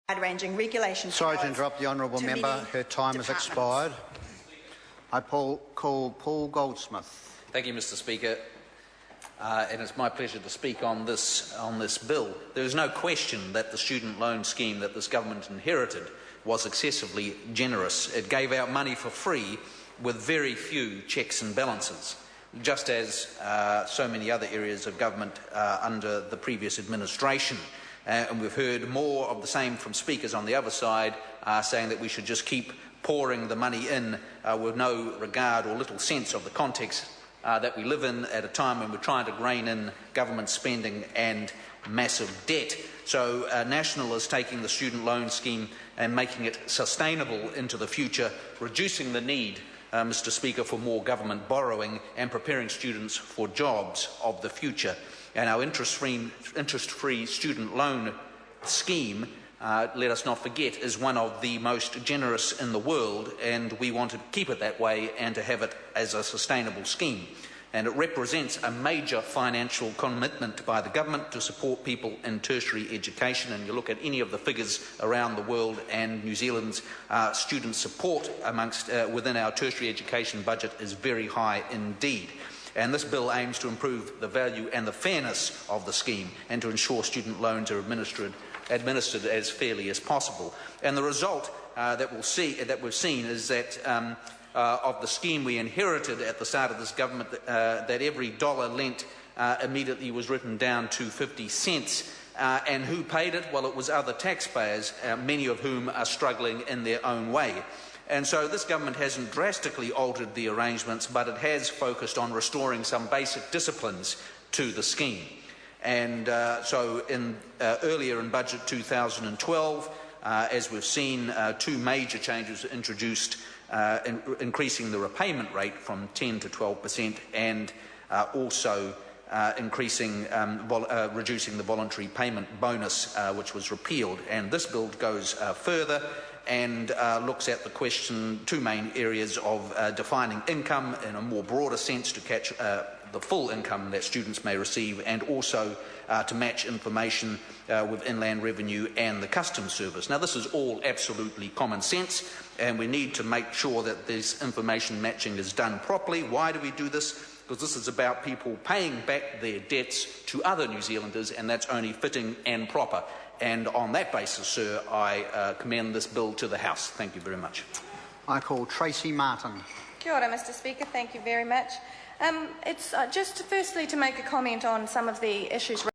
wide-ranging regulations. Sorry to interrupt the honourable member. Her time has expired. I call Paul Goldsmith. Thank you, Mr. Speaker. And it's my pleasure to speak on this bill. There is no question that the student loan scheme that this government inherited was excessively generous. It gave out money for free with very few checks and balances, just as so many other areas of government under the previous administration. And we've heard more of the same from speakers on the other side, saying that we should just keep pouring the money in with no regard or little sense of the context that we live in at a time when we're trying to rein in government spending and massive debt. So National is taking the student loan scheme and making it sustainable into the future, reducing the need, Mr. Speaker, for more government borrowing and preparing students for jobs of the future. And our interest-free student loan scheme, let us not forget, is one of the most generous in the world, and we want to keep it that way and to have it as a sustainable scheme. And it represents a major financial commitment by the government to support people in tertiary education. And you look at any of the figures around the world, and New Zealand's student support within our tertiary education budget is very high indeed. And this bill aims to improve the value and the fairness of the scheme and to ensure student loans are administered as fairly as possible. And the result that we've seen is that of the scheme we inherited at the start of this government, that every dollar lent immediately was written down to 50 cents. And who paid it? Well, it was other taxpayers, many of whom are struggling in their own way. And so this government hasn't drastically altered the arrangements, but it has focused on restoring some basic disciplines to the scheme. And so earlier in Budget 2012, as we've seen, two major changes introduced, increasing the repayment rate from 10 to 12% and also reducing the voluntary payment bonus, which was repealed. And this bill goes further and looks at the two main areas of defining income in a more broader sense to catch the full income that students may receive, and also to match information with Inland Revenue and the Customs Service. Now, this is all absolutely common sense, and we need to make sure that this information matching is done properly. Why do we do this? Because this is about people paying back their debts to other New Zealanders, and that's only fitting and proper. And on that basis, sir, I commend this bill to the House. Thank you very much. I call Tracy Martin. Kia ora, Mr. Speaker. Thank you very much. It's just firstly to make a comment on some of the issues